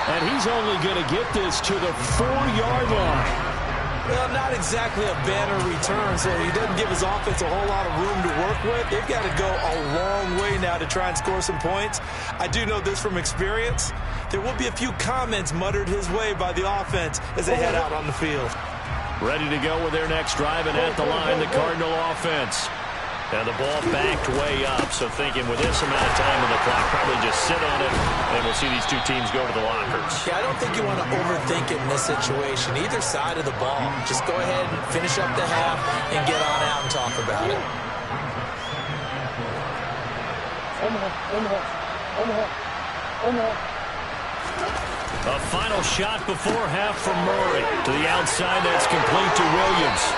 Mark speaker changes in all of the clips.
Speaker 1: And he's only going to get this to the 4-yard line.
Speaker 2: Well, not exactly a banner return, so he doesn't give his offense a whole lot of room to work with. They've got to go a long way now to try and score some points. I do know this from experience. There will be a few comments muttered his way by the offense as they head out on the field.
Speaker 1: Ready to go with their next drive, and at the line, the Cardinal offense. And the ball backed way up, so thinking with this amount of time on the clock, probably just sit on it, and we'll see these two teams go to the lockers.
Speaker 2: Yeah, I don't think you want to overthink it in this situation. Either side of the ball. Just go ahead and finish up the half and get on out and talk about it.
Speaker 1: A final shot before half from Murray. To the outside, that's complete to Williams.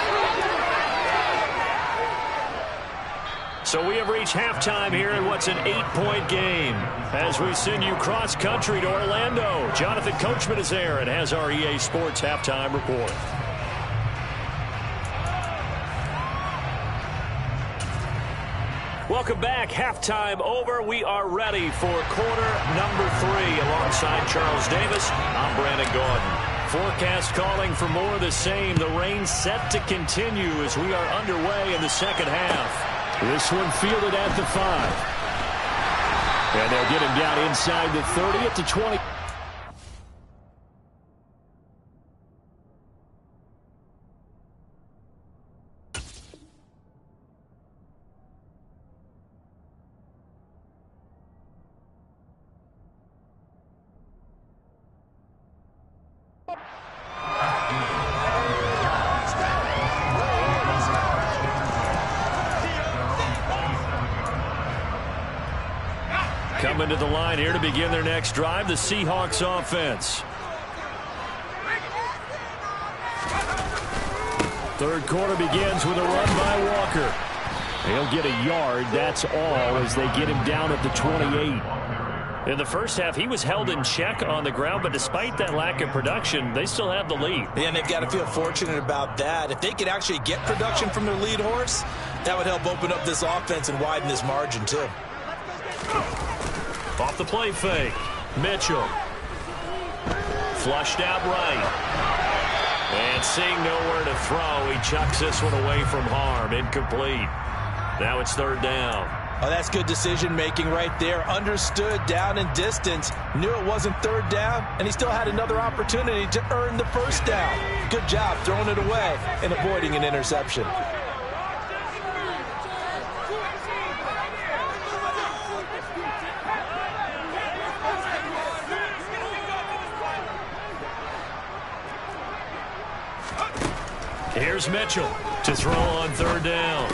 Speaker 1: So we have reached halftime here in what's an 8-point game. As we send you cross-country to Orlando, Jonathan Coachman is there and has our EA Sports halftime report. Welcome back. Halftime over. We are ready for quarter number 3. Alongside Charles Davis, I'm Brandon Gaudin. Forecast calling for more of the same. The rain set to continue as we are underway in the second half. This one fielded at the 5. And they'll get him down inside the 30 at the 20. Coming to the line here to begin their next drive, the Seahawks offense. Third quarter begins with a run by Walker. He'll get a yard, that's all, as they get him down at the 28. In the first half, he was held in check on the ground, but despite that lack of production, they still have the lead.
Speaker 2: Yeah, and they've got to feel fortunate about that. If they could actually get production from their lead horse, that would help open up this offense and widen this margin, too.
Speaker 1: Off the play fake. Mitchell. Flushed out right. And seeing nowhere to throw, he chucks this one away from harm. Incomplete. Now it's third down.
Speaker 2: Oh, that's good decision-making right there. Understood down and distance. Knew it wasn't third down, and he still had another opportunity to earn the first down. Good job throwing it away and avoiding an interception.
Speaker 1: Here's Mitchell to throw on third down.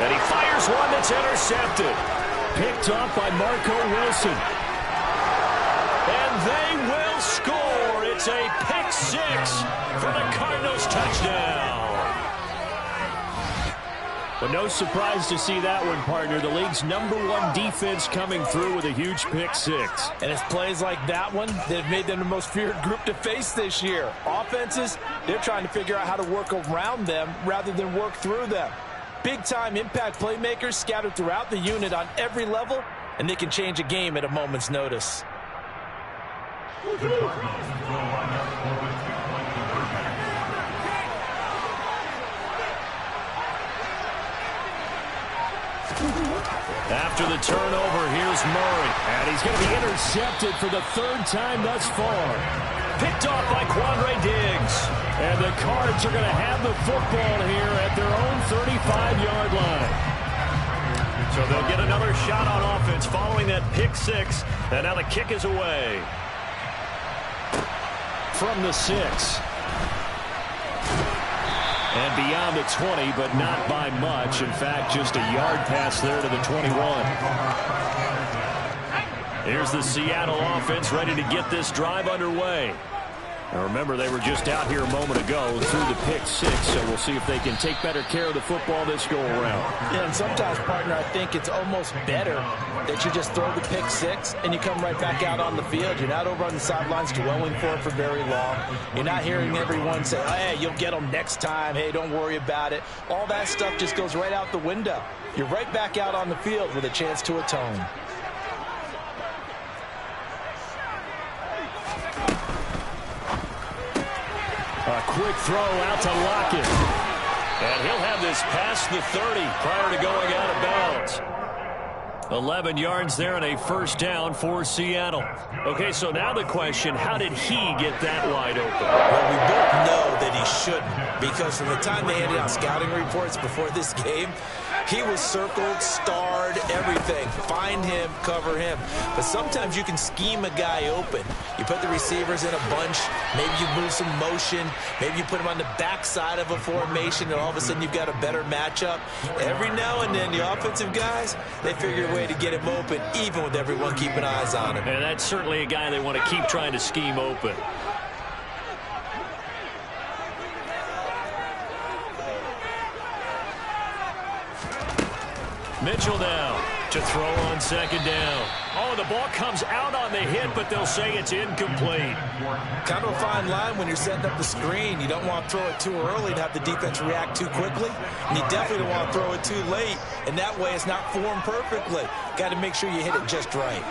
Speaker 1: And he fires one that's intercepted. Picked off by Marco Wilson. And they will score. It's a pick 6 for the Cardinals touchdown. But no surprise to see that one, partner. The league's #1 defense coming through with a huge pick 6.
Speaker 2: And it's plays like that one that have made them the most feared group to face this year. Offenses, they're trying to figure out how to work around them rather than work through them. Big-time impact playmakers scattered throughout the unit on every level, and they can change a game at a moment's notice. After the turnover, here's Murray. And he's going to be intercepted for the 3rd time thus far. Picked off by Quandre Diggs. And the Cards are going to have the football here at their own 35-yard line. So they'll get another shot on offense following that pick 6. And now the kick is away. From the 6. And beyond the 20, but not by much. In fact, just a yard pass there to the 21. Here's the Seattle offense ready to get this drive underway. Now remember, they were just out here a moment ago through the pick 6, so we'll see if they can take better care of the football this go-around. Yeah, and sometimes, partner, I think it's almost better that you just throw the pick 6 and you come right back out on the field. You're not over on the sidelines dwelling for it for very long. You're not hearing everyone say, oh, hey, you'll get them next time. Hey, don't worry about it. All that stuff just goes right out the window. You're right back out on the field with a chance to atone. A quick throw out to Lockett.
Speaker 1: And he'll have this past the 30 prior to going out of bounds. 11 yards there and a first down for Seattle. Okay, so now the question, how did he get that wide open?
Speaker 3: Well, we both know that he shouldn't, because from the time they handed out scouting reports before this game, he was circled, starred, everything. Find him, cover him. But sometimes you can scheme a guy open. You put the receivers in a bunch. Maybe you move some motion. Maybe you put him on the backside of a formation, and all of a sudden you've got a better matchup. Every now and then, the offensive guys, they figure a way to get him open, even with everyone keeping eyes on him.
Speaker 1: And that's certainly a guy they want to keep trying to scheme open. Mitchell now to throw on second down. Oh, the ball comes out on the hit, but they'll say it's incomplete.
Speaker 3: Kind of a fine line when you're setting up the screen. You don't want to throw it too early to have the defense react too quickly. And you definitely don't want to throw it too late. And that way it's not formed perfectly. Got to make sure you hit it just right.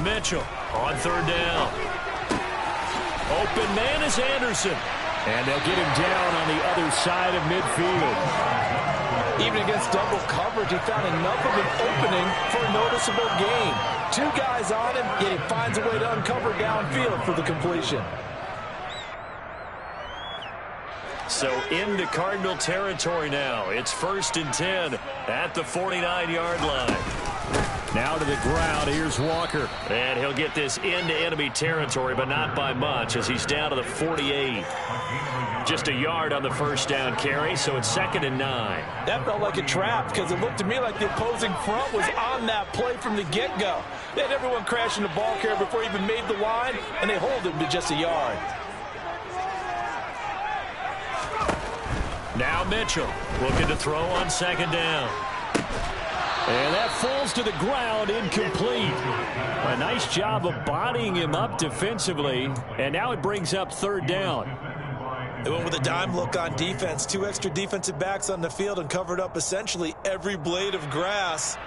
Speaker 1: Mitchell on third down. Open man is Anderson.
Speaker 2: And they'll get him down on the other side of midfield.
Speaker 3: Even against double coverage, he found enough of an opening for a noticeable gain. Two guys on him, yet he finds a way to uncover downfield for the completion.
Speaker 1: So into Cardinal territory now. It's 1st and 10 at the 49-yard line.
Speaker 2: Now to the ground. Here's Walker.
Speaker 1: And he'll get this into enemy territory, but not by much, as he's down to the 48. Just a yard on the first down carry, so it's 2nd and 9.
Speaker 3: That felt like a trap, because it looked to me like the opposing front was on that play from the get-go. They had everyone crashing the ball carrier before he even made the line, and they hold him to just a yard.
Speaker 1: Now Mitchell looking to throw on second down.
Speaker 2: And that falls to the ground, incomplete. A nice job of bodying him up defensively. And now it brings up third down.
Speaker 3: They went with a dime look on defense. 2 extra defensive backs on the field and covered up essentially every blade of grass.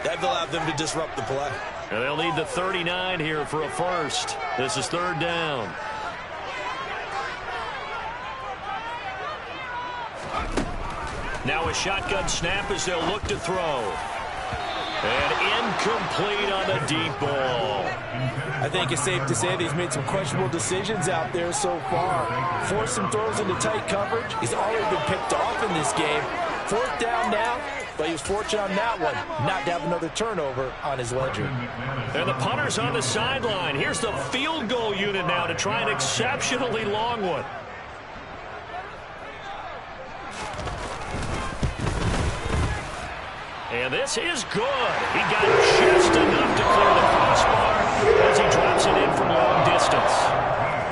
Speaker 3: That allowed them to disrupt the play.
Speaker 1: And they'll need the 39 here for a first. This is third down. Now a shotgun snap as they'll look to throw. And incomplete on the deep ball.
Speaker 3: I think it's safe to say that he's made some questionable decisions out there so far. Forced some throws into tight coverage. He's already been picked off in this game. 4th down now, but he was fortunate on that one not to have another turnover on his ledger.
Speaker 1: And the punter's on the sideline. Here's the field goal unit now to try an exceptionally long one. And this is good. He got just enough to clear the crossbar as he drops it in from long distance.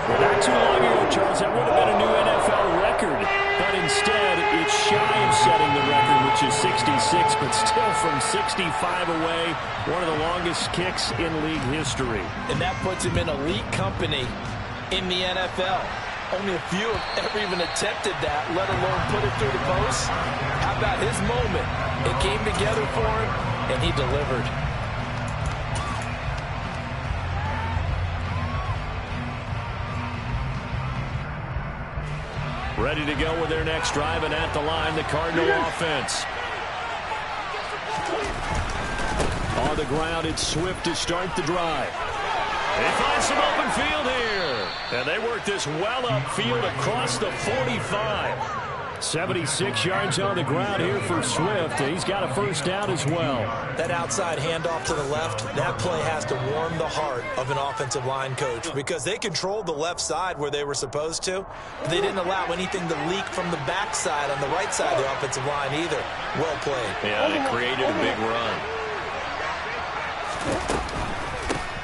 Speaker 2: Well, not too long ago, Charles, that would have been a new NFL record. But instead, it's shy of setting the record, which is 66, but still from 65 away, one of the longest kicks in league history.
Speaker 3: And that puts him in elite company in the NFL. Only a few have ever even attempted that, let alone put it through the post. How about his moment? It came together for him, and he delivered.
Speaker 1: Ready to go with their next drive, and at the line, the Cardinal offense.
Speaker 2: On the ground, it's Swift to start the drive.
Speaker 1: They find some open field here. And they work this well upfield across the 45.
Speaker 2: 76 yards on the ground here for Swift. He's got a first down as well.
Speaker 3: That outside handoff to the left, that play has to warm the heart of an offensive line coach, because they controlled the left side where they were supposed to. But they didn't allow anything to leak from the backside on the right side of the offensive line either. Well played.
Speaker 1: Yeah, they created a big run.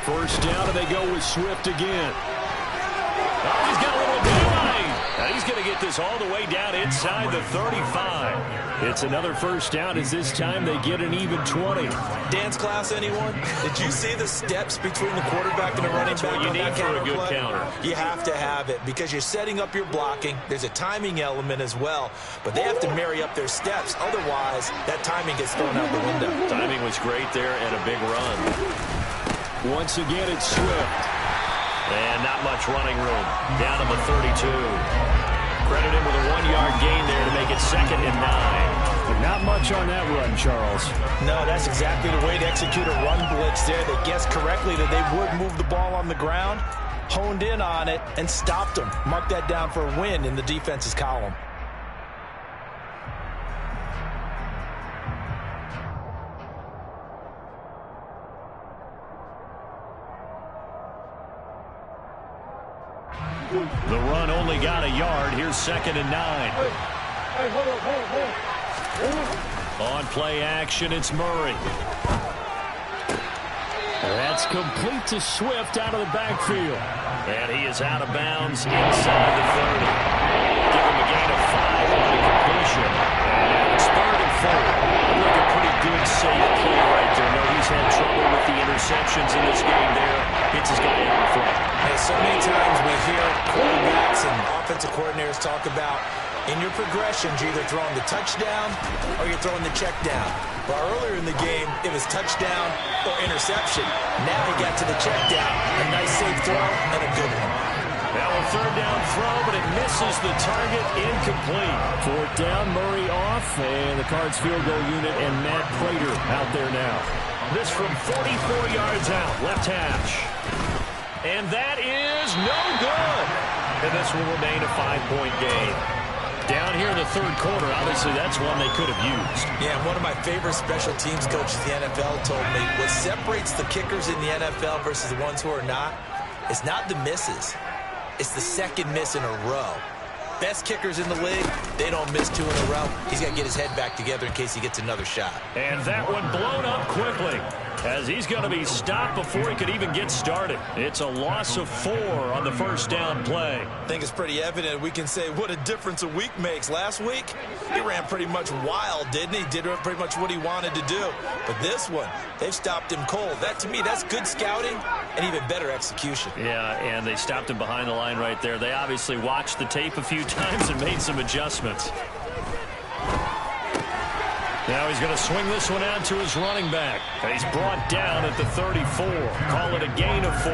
Speaker 2: First down, and they go with Swift again.
Speaker 1: Oh, he's got a little delay. And he's going to get this all the way down inside the 35.
Speaker 2: It's another first down as this time they get an even 20.
Speaker 3: Dance class, anyone? Did you see the steps between the quarterback and the running back?
Speaker 1: What you need for a good counter.
Speaker 3: You have to have it because you're setting up your blocking. There's a timing element as well, but they have to marry up their steps. Otherwise, that timing gets thrown out the window.
Speaker 1: Timing was great there and a big run.
Speaker 2: Once again, it's Swift.
Speaker 1: And not much running room. Down to the 32. Credit him with a 1-yard gain there to make it 2nd and 9.
Speaker 2: But not much on that run, Charles.
Speaker 3: No, that's exactly the way to execute a run blitz there. They guessed correctly that they would move the ball on the ground, honed in on it, and stopped them. Mark that down for a win in the defense's column.
Speaker 2: The run only got a yard. Here's 2nd and 9. On play action, it's Murray. That's complete to Swift out of the backfield.
Speaker 1: And he is out of bounds inside the 30. Give him a gain of 5 on the completion. And it's 3rd and 4. Look, a pretty good safe play right there. No, he's had trouble with the interceptions in this game there. Hits his guy out in front.
Speaker 3: Hey, so many times we hear quarterbacks and offensive coordinators talk about in your progressions, you're either throwing the touchdown or you're throwing the check down. Well, earlier in the game, it was touchdown or interception. Now he got to the check down. A nice safe throw and a good one.
Speaker 2: Now a 3rd down throw, but it misses the target. Incomplete. 4th down, Murray off, and the Cards field goal unit and Matt Prater out there now. This from 44 yards out, left hash. And that is no good. And this will remain a 5-point game. Down here in the 3rd quarter, obviously that's one they could have used.
Speaker 3: Yeah, one of my favorite special teams coaches in the NFL told me what separates the kickers in the NFL versus the ones who are not is not the misses. It's the 2nd miss in a row. Best kickers in the league, they don't miss 2 in a row. He's got to get his head back together in case he gets another shot.
Speaker 2: And that one blown up quickly as he's going to be stopped before he could even get started. It's a loss of 4 on the 1st down play.
Speaker 3: I think it's pretty evident. We can say what a difference a week makes. Last week, he ran pretty much wild, didn't he? Did pretty much what he wanted to do. But this one, they've stopped him cold. That, to me, that's good scouting and even better execution.
Speaker 1: Yeah, and they stopped him behind the line right there. They obviously watched the tape a few times and made some adjustments.
Speaker 2: Now he's going to swing this one out to his running back. And he's brought down at the 34. Call it a gain of 4.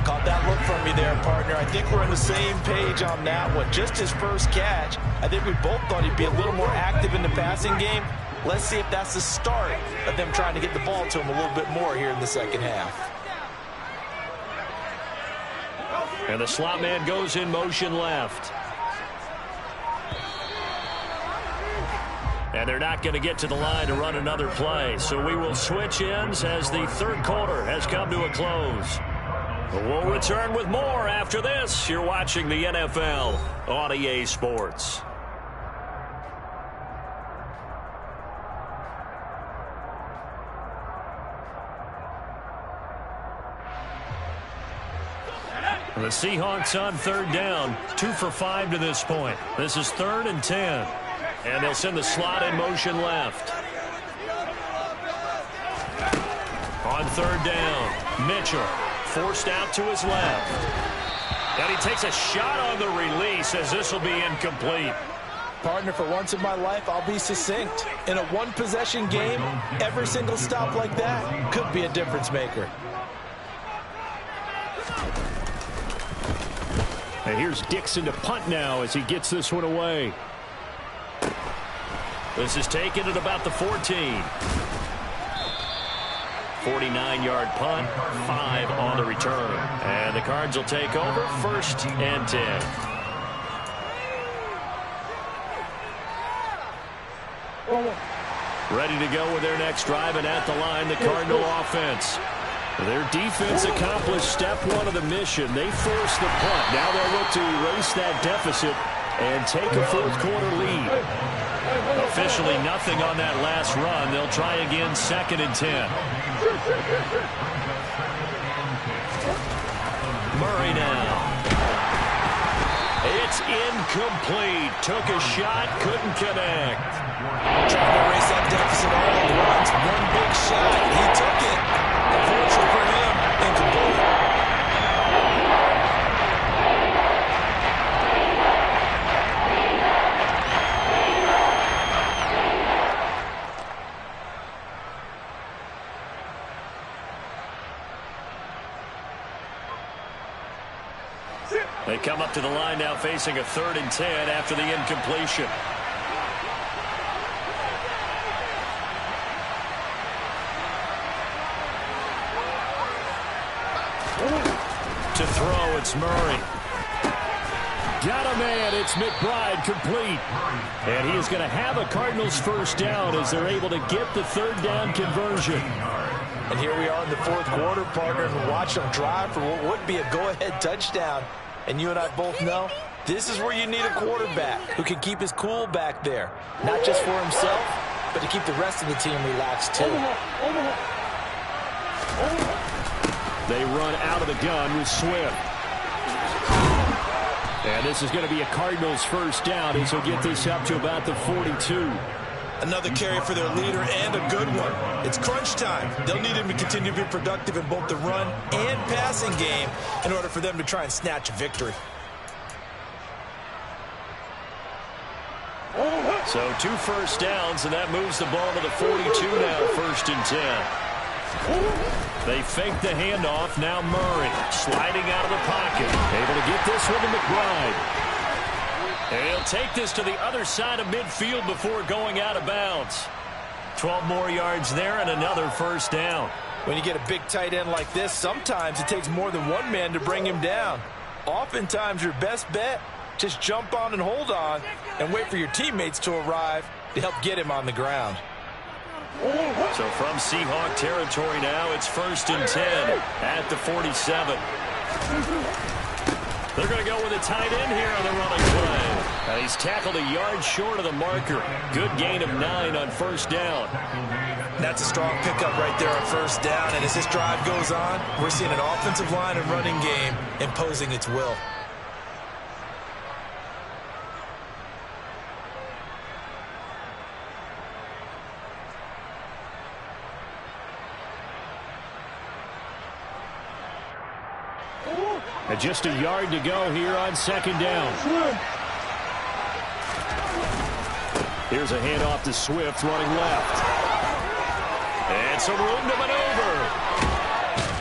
Speaker 3: Caught that look from me there, partner. I think we're on the same page on that one. Just his first catch. I think we both thought he'd be a little more active in the passing game. Let's see if that's the start of them trying to get the ball to him a little bit more here in the 2nd half.
Speaker 2: And the slot man goes in motion left. And they're not going to get to the line to run another play. So we will switch ends as the 3rd quarter has come to a close. We'll return with more after this. You're watching the NFL on EA Sports. The Seahawks on 3rd down, 2 for 5 to this point. This is 3rd and 10. And they'll send the slot in motion left. On 3rd down, Mitchell forced out to his left. And he takes a shot on the release as this will be incomplete.
Speaker 3: Partner, for once in my life, I'll be succinct. In a one-possession game, every single stop like that could be a difference maker.
Speaker 2: And here's Dixon to punt now as he gets this one away. This is taken at about the 14. 49-yard punt, 5 on the return. And the Cards will take over 1st and 10. Ready to go with their next drive, and at the line, the Cardinal offense. Their defense accomplished step 1 of the mission. They forced the punt. Now they'll look to erase that deficit and take a 4th quarter lead. Officially nothing on that last run. They'll try again 2nd and 10. Murray now.
Speaker 1: It's incomplete. Took a shot, couldn't connect.
Speaker 3: Trying to erase that deficit all at once. One big shot. He took it. Unfortunately for him, incomplete.
Speaker 1: They come up to the line now facing a 3rd and 10 after the incompletion. To throw, it's Murray. Got a man, it's McBride, complete. And he is going to have a Cardinals first down as they're able to get the 3rd down conversion.
Speaker 3: And here we are in the 4th quarter, partner, and watch them drive for what would be a go-ahead touchdown. And you and I both know this is where you need a quarterback who can keep his cool back there. Not just for himself, but to keep the rest of the team relaxed too.
Speaker 1: They run out of the gun with Swift. And this is going to be a Cardinals first down as he'll get this up to about the 42.
Speaker 3: Another carry for their leader and a good one. It's crunch time. They'll need him to continue to be productive in both the run and passing game in order for them to try and snatch a victory.
Speaker 1: So 2 first downs, and that moves the ball to the 42 now, 1st and 10. They fake the handoff. Now Murray sliding out of the pocket. Able to get this one to McBride. And he'll take this to the other side of midfield before going out of bounds. 12 more yards there and another first down.
Speaker 3: When you get a big tight end like this, sometimes it takes more than one man to bring him down. Oftentimes your best bet, just jump on and hold on and wait for your teammates to arrive to help get him on the ground.
Speaker 1: So from Seahawk territory now, it's 1st and 10 at the 47. They're going to go with a tight end here on the running play. And he's tackled a yard short of the marker. Good gain of 9 on first down.
Speaker 3: That's a strong pickup right there on first down. And as this drive goes on, we're seeing an offensive line and running game imposing its will.
Speaker 1: And just a yard to go here on 2nd down. Here's a handoff to Swift running left. And some room to maneuver.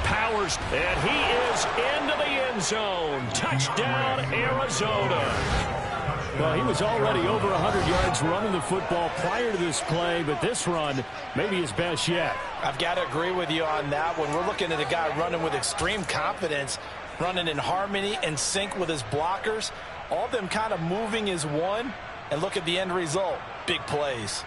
Speaker 1: Powers, and he is into the end zone. Touchdown, Arizona. Well, he was already over 100 yards running the football prior to this play, but this run may be his best yet.
Speaker 3: I've got to agree with you on that one. We're looking at a guy running with extreme confidence, running in harmony and sync with his blockers, all of them kind of moving as one, and look at the end result. Big plays.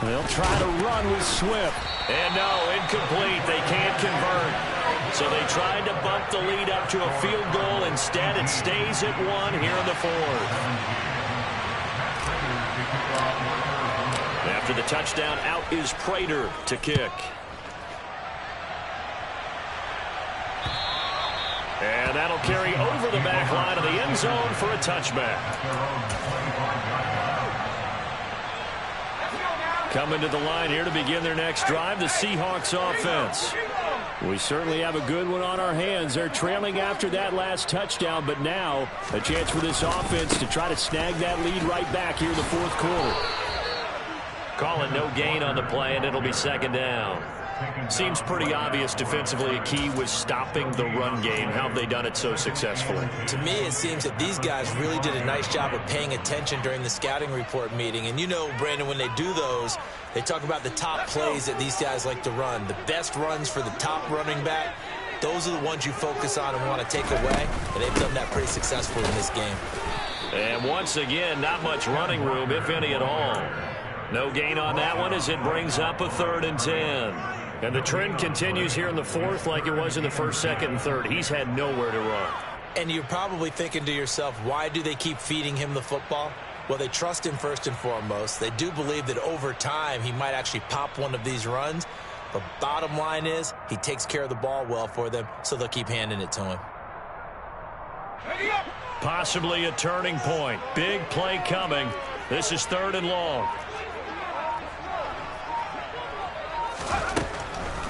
Speaker 1: They'll try to run with Swift. And no, incomplete. They can't convert. So they tried to bump the lead up to a field goal. Instead, it stays at 1 here in the 4th. After the touchdown, out is Prater to kick. And that'll carry over the back line of the end zone for a touchback. Coming to the line here to begin their next drive, the Seahawks offense. We certainly have a good one on our hands. They're trailing after that last touchdown, but now a chance for this offense to try to snag that lead right back here in the 4th quarter. Calling no gain on the play, and it'll be 2nd down. Seems pretty obvious defensively a key was stopping the run game. How have they done it so successfully?
Speaker 3: To me, it seems that these guys really did a nice job of paying attention during the scouting report meeting. And you know, Brandon, when they do those, they talk about the top plays that these guys like to run. The best runs for the top running back, those are the ones you focus on and want to take away. And they've done that pretty successfully in this game.
Speaker 1: And once again, not much running room, if any at all. No gain on that one as it brings up a 3rd and 10. And the trend continues here in the 4th like it was in the 1st, 2nd, and 3rd. He's had nowhere to run.
Speaker 3: And you're probably thinking to yourself, why do they keep feeding him the football? Well, they trust him first and foremost. They do believe that over time he might actually pop one of these runs. But bottom line is he takes care of the ball well for them, so they'll keep handing it to him.
Speaker 1: Possibly a turning point. Big play coming. This is 3rd and long.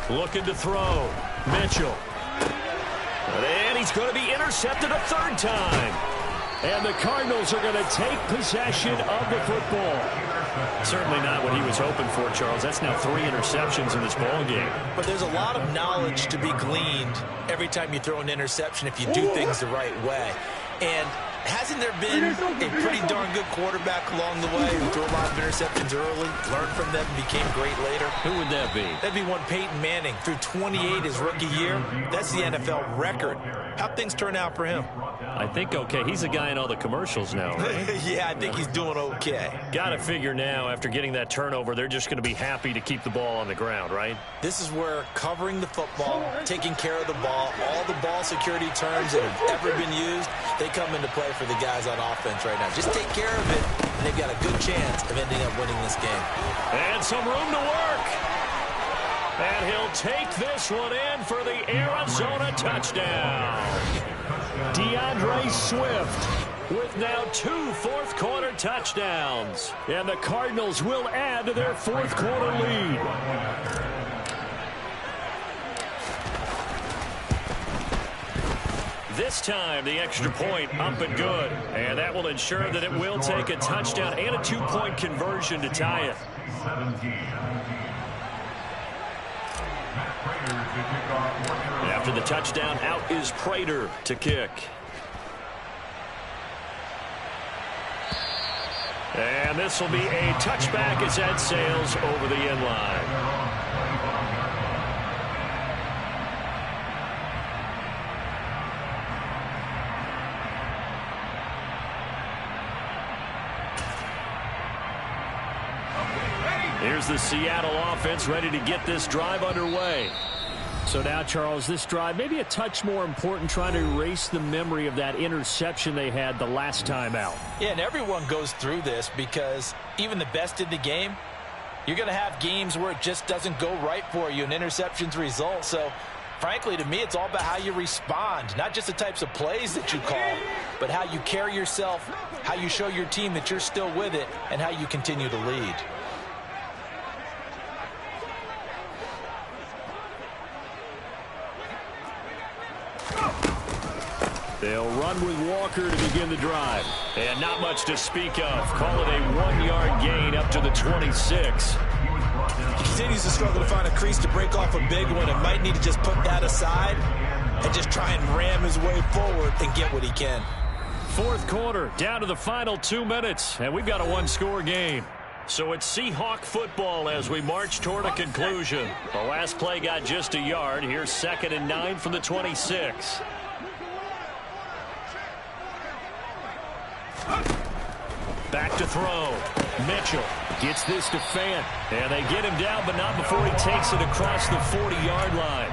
Speaker 1: Looking to throw. Mitchell. And he's going to be intercepted a 3rd time. And the Cardinals are going to take possession of the football. Certainly not what he was hoping for, Charles. That's now 3 interceptions in this ball game.
Speaker 3: But there's a lot of knowledge to be gleaned every time you throw an interception if you do things the right way. And hasn't there been a pretty darn good quarterback along the way who threw a lot of interceptions early, learned from them, and became great later?
Speaker 1: Who would that be?
Speaker 3: That'd be one Peyton Manning. Threw 28 his rookie year. That's the NFL record. How'd things turn out for him?
Speaker 1: I think okay. He's a guy in all the commercials now, right?
Speaker 3: Yeah, I think he's doing okay.
Speaker 1: Got to figure now, after getting that turnover, they're just going to be happy to keep the ball on the ground, right?
Speaker 3: This is where covering the football, taking care of the ball, all the ball security terms that have ever been used, they come into play for the guys on offense right now. Just take care of it, and they've got a good chance of ending up winning this game.
Speaker 1: And some room to work. And he'll take this one in for the Arizona touchdown. DeAndre Swift with now 2 fourth-quarter touchdowns. And the Cardinals will add to their fourth-quarter lead. This time, the extra point up and good. And that will ensure that it will take a touchdown and a 2-point conversion to tie it. After the touchdown, out is Prater to kick. And this will be a touchback as that sails over the end line. Here's the Seattle offense ready to get this drive underway. So now, Charles, this drive maybe a touch more important, trying to erase the memory of that interception they had the last time out.
Speaker 3: Yeah, and everyone goes through this because even the best in the game, you're going to have games where it just doesn't go right for you and interceptions result. So, frankly, to me, it's all about how you respond, not just the types of plays that you call, but how you carry yourself, how you show your team that you're still with it, and how you continue to lead.
Speaker 1: They'll run with Walker to begin the drive. And not much to speak of. Call it a 1-yard gain up to the 26.
Speaker 3: He continues to struggle to find a crease to break off a big one and might need to just put that aside and just try and ram his way forward and get what he can.
Speaker 1: Fourth quarter, down to the final 2 minutes, and we've got a 1-score game. So it's Seahawk football as we march toward a conclusion. The last play got just a yard. Here's 2nd and 9 from the 26. Back to throw. Mitchell gets this to Fant. And they get him down, but not before he takes it across the 40-yard line.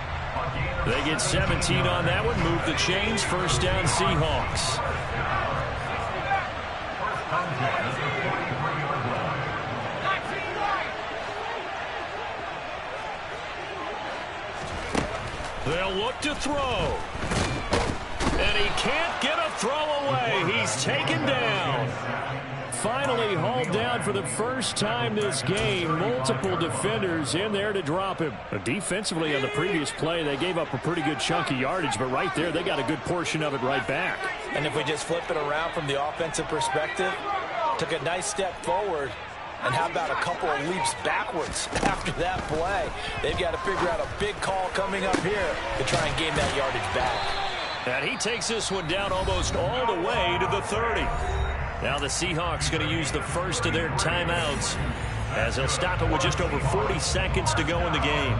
Speaker 1: They get 17 on that one. Move the chains. First down, Seahawks. They'll look to throw. And he can't get a throw away. He's taken down. Finally hauled down for the first time this game. Multiple defenders in there to drop him. Defensively on the previous play, they gave up a pretty good chunk of yardage, but right there, they got a good portion of it right back.
Speaker 3: And if we just flip it around from the offensive perspective, took a nice step forward, and how about a couple of leaps backwards after that play? They've got to figure out a big call coming up here to try and gain that yardage back.
Speaker 1: And he takes this one down almost all the way to the 30. Now the Seahawks going to use the first of their timeouts as they'll stop it with just over 40 seconds to go in the game.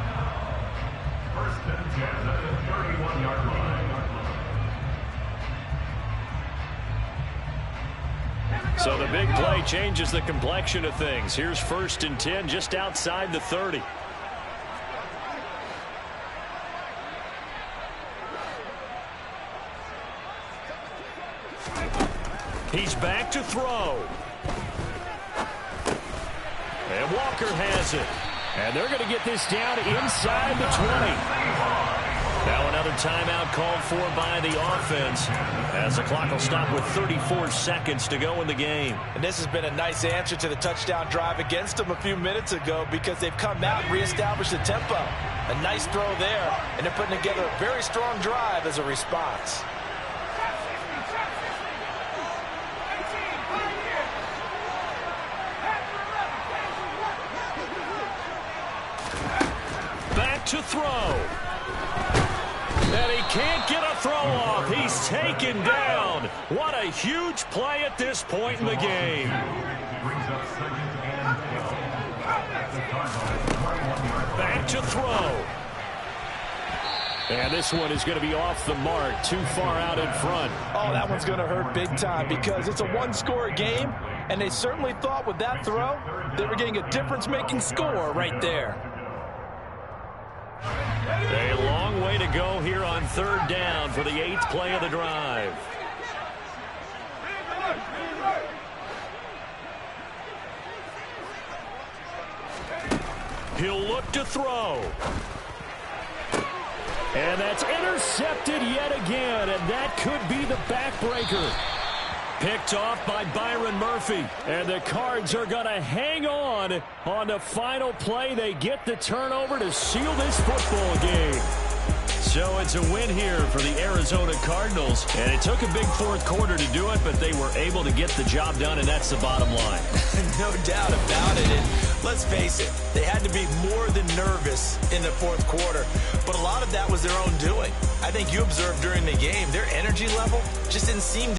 Speaker 1: So the big play changes the complexion of things. Here's 1st and 10 just outside the 30. He's back to throw. And Walker has it.
Speaker 2: And they're going to get this down inside the 20. Now another timeout called for by the offense as the clock will stop with 34 seconds to go in the game.
Speaker 3: And this has been a nice answer to the touchdown drive against them a few minutes ago because they've come out and reestablished the tempo. A nice throw there, and they're putting together a very strong drive as a response.
Speaker 2: Back to throw. And he can't get a throw off. He's taken down. What a huge play at this point in the game. Back to throw. And this one is going to be off the mark, too far out in front.
Speaker 3: Oh, that one's going to hurt big time because it's a one-score game, and they certainly thought with that throw they were getting a difference-making score right there.
Speaker 2: A long way to go here on third down for the 8th play of the drive. He'll look to throw. And that's intercepted yet again, and that could be the backbreaker. Picked off by Byron Murphy. And the Cards are going to hang on the final play. They get the turnover to seal this football game. So it's a win here for the Arizona Cardinals. And it took a big fourth quarter to do it, but they were able to get the job done, and that's the bottom line.
Speaker 3: No doubt about it. And let's face it, they had to be more than nervous in the fourth quarter. But a lot of that was their own doing. I think you observed during the game, their energy level just didn't seem